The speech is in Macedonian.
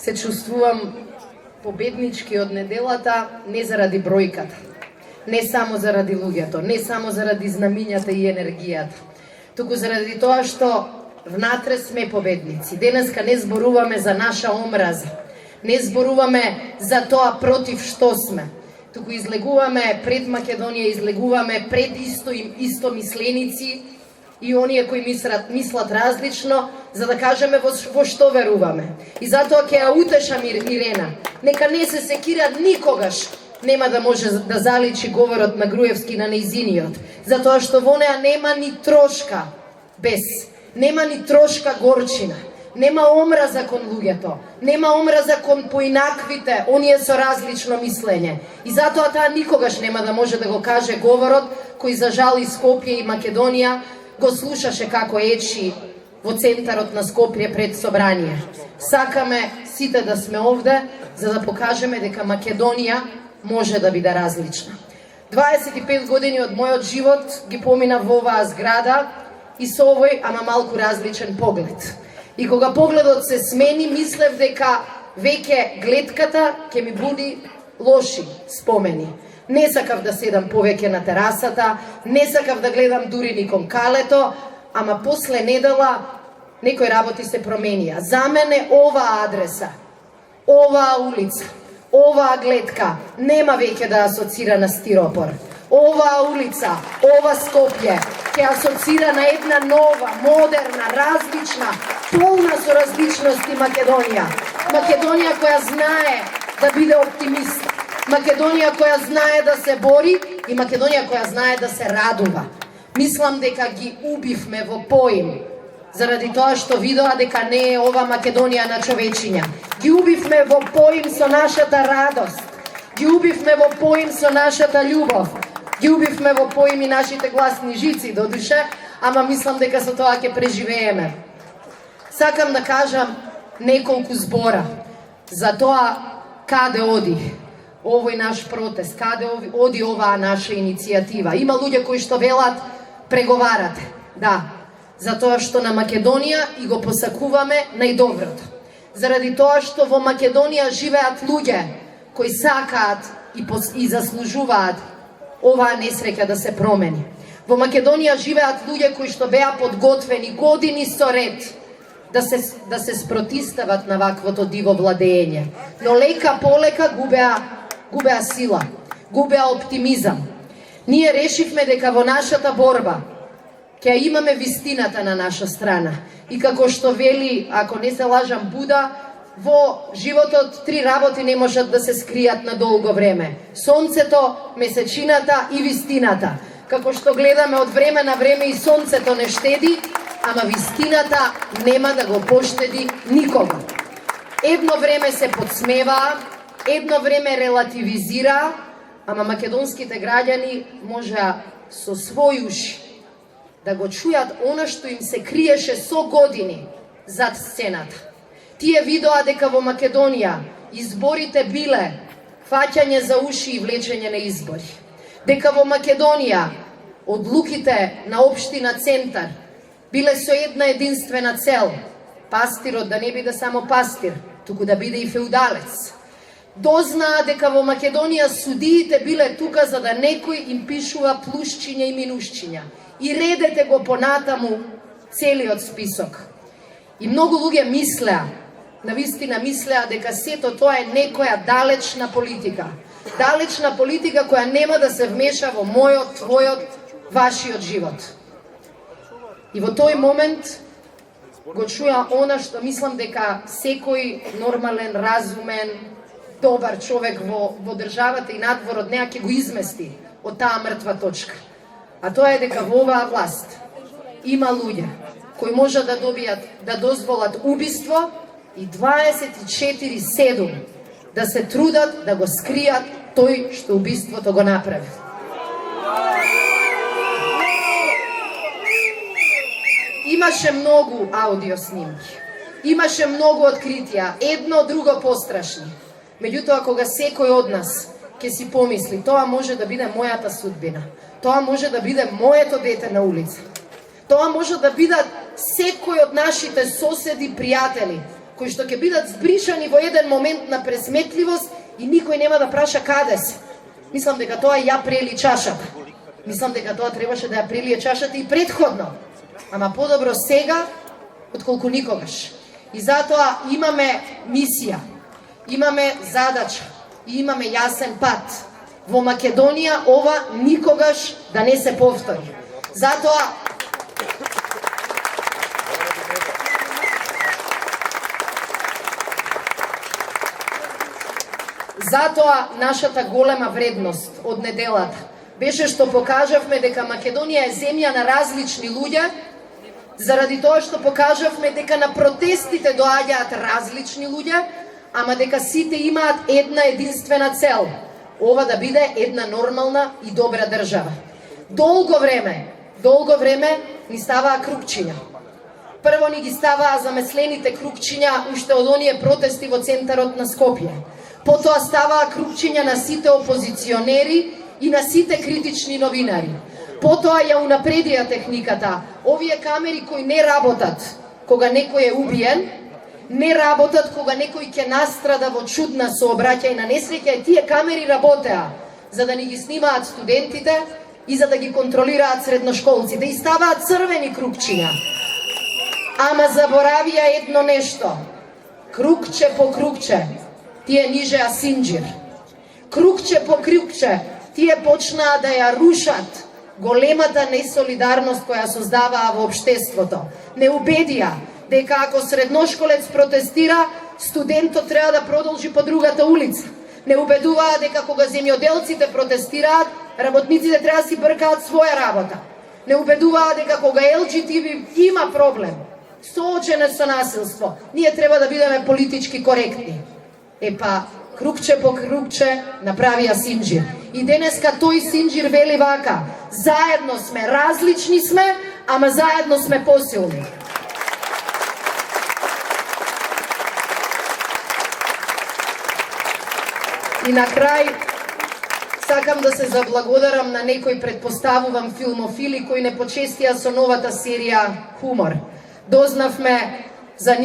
се чувствувам победнички од неделата не заради бројката, не само заради луѓето, не само заради знамињата и енергијата, туку заради тоа што внатре сме победници. Денеска не зборуваме за наша омраза, не зборуваме за тоа против што сме, туку излегуваме пред Македонија, излегуваме пред истомисленици и оние кои мислат различно, за да кажеме во што веруваме. И затоа ќе ја утешам Ирена. Нека не се секира никогаш нема да може да заличи говорот на Груевски на нејзиниот, затоа што во неа нема ни трошка бес, нема ни трошка горчина, нема омраза кон луѓето, нема омраза кон поинаквите, оние со различно мислење. И затоа таа никогаш нема да може да го каже говорот кој за жал и Скопје и Македонија го слушаше како ечи во центарот на Скопје пред собрание. Сакаме сите да сме овде за да покажеме дека Македонија може да биде различна. 25 години од мојот живот ги помина во оваа зграда и со овој, ама малку различен поглед. И кога погледот се смени, мислев дека веќе гледката ќе ми буди лоши спомени. Не сакав да седам повеќе на терасата, не сакав да гледам дури ни кон калето, ама после недела некои работи се променија. За мене оваа адреса, оваа улица, оваа гледка нема веќе да асоцира на стиропор. Оваа улица, ова Скопје ќе асоцира на една нова, модерна, различна, полна со различности Македонија. Македонија која знае да биде оптимист, Македонија која знае да се бори и Македонија која знае да се радува. Мислам дека ги убивме во поим, заради тоа што видоа дека не е ова Македонија на човечиња. Ги убивме во поим со нашата радост, ги убивме во поим со нашата љубов, ги убивме во поим и нашите гласни жици, додуше, ама мислам дека со тоа ќе преживееме. Сакам да кажам неколку збора за тоа каде оди овој наш протест, каде оди оваа наша иницијатива. Има луѓе кои што велат преговарате, да, затоа што на Македонија и го посакуваме најдоброто. Заради тоа што во Македонија живеат луѓе кои сакаат и заслужуваат оваа несреќа да се промени. Во Македонија живеат луѓе кои што беа подготвени години со ред да се спротистават на ваквото диво владење, но лека полека губеа сила, губеа оптимизам. Ние решивме дека во нашата борба ќе имаме вистината на наша страна. И како што вели, ако не се лажам Буда, во животот 3 работи не можат да се скријат на долго време. Сонцето, месечината и вистината. Како што гледаме од време на време и сонцето не штеди, ама вистината нема да го поштеди никога. Едно време се подсмеваа, едно време релативизира, ама македонските граѓани можеа со своји уши да го чујат она што им се криеше со години зад сцената. Тие видоа дека во Македонија изборите биле фаќање за уши и влечење на избори. Дека во Македонија одлуките на општина Центар биле со една единствена цел, пастирот да не биде само пастир, туку да биде и феудалец. Дознаа дека во Македонија судиите биле тука за да некој им пишува плюшчиња и минушчиња. И редете го понатаму целиот список. И многу луѓе мислеа, навистина мислеа дека сето тоа е некоја далечна политика. Далечна политика која нема да се вмеша во мојот, твојот, вашиот живот. И во тој момент го чуја она што мислам дека секој нормален, разумен, добар човек во државата и надвор од неа ќе го измести од таа мртва точка. А тоа е дека во оваа власт има луѓе кои може да добијат, да дозволат убиство и 24/7 да се трудат да го скријат тој што убиството го направи. Имаше многу аудио снимки, имаше многу откритија, едно друго пострашни. Меѓутоа, кога секој од нас ќе си помисли, тоа може да биде мојата судбина, тоа може да биде моето дете на улица, тоа може да бидат секој од нашите соседи, пријатели, кои што ќе бидат збришани во еден момент на пресметливост и никој нема да праша каде се. Мислам дека тоа ја прели чашата. Мислам дека тоа требаше да ја прелие чашата и предходно. Ама подобро сега отколку никогаш. И затоа имаме мисија, имаме задача и имаме јасен пат. Во Македонија ова никогаш да не се повтори. Затоа нашата голема вредност од неделата беше што покажавме дека Македонија е земја на различни луѓе, заради тоа што покажавме дека на протестите доаѓаат различни луѓе, ама дека сите имаат една единствена цел – ова да биде една нормална и добра држава. Долго време ни ставаа крупчиња. Прво ни ги ставаа замеслените крупчиња уште од оние протести во центарот на Скопје. Потоа ставаа крупчиња на сите опозиционери и на сите критични новинари. Потоа ја унапредија техниката. Овие камери кои не работат кога некој е убиен, не работат кога некој ќе настрада во чудна сообраќајна несреќа, и тие камери работеа за да ни ги снимаат студентите и за да ги контролираат средношколците. И ставаат црвени крупчиња. Ама заборавија едно нешто. Крукче по крукче тие нижеа Синџир. Крукче по крукче тие почнаа да ја рушат големата несолидарност која создаваа во општеството. Не убедија дека ако средношколец протестира, студентот треба да продолжи по другата улица. Не убедуваа дека кога земјоделците протестираат, работниците треба да си бркаат своја работа. Не убедуваа дека кога LGTB има проблем, соочена со насилство, ние треба да бидеме политички коректни. Крукче по крукче направија Синџир. И денеска тој Синџир вели вака: заедно сме, различни сме, ама заедно сме посилни. И на крај, сакам да се заблагодарам на некои, предпоставувам, филмофили кои не почестија со новата серија Хумор. Дознавме за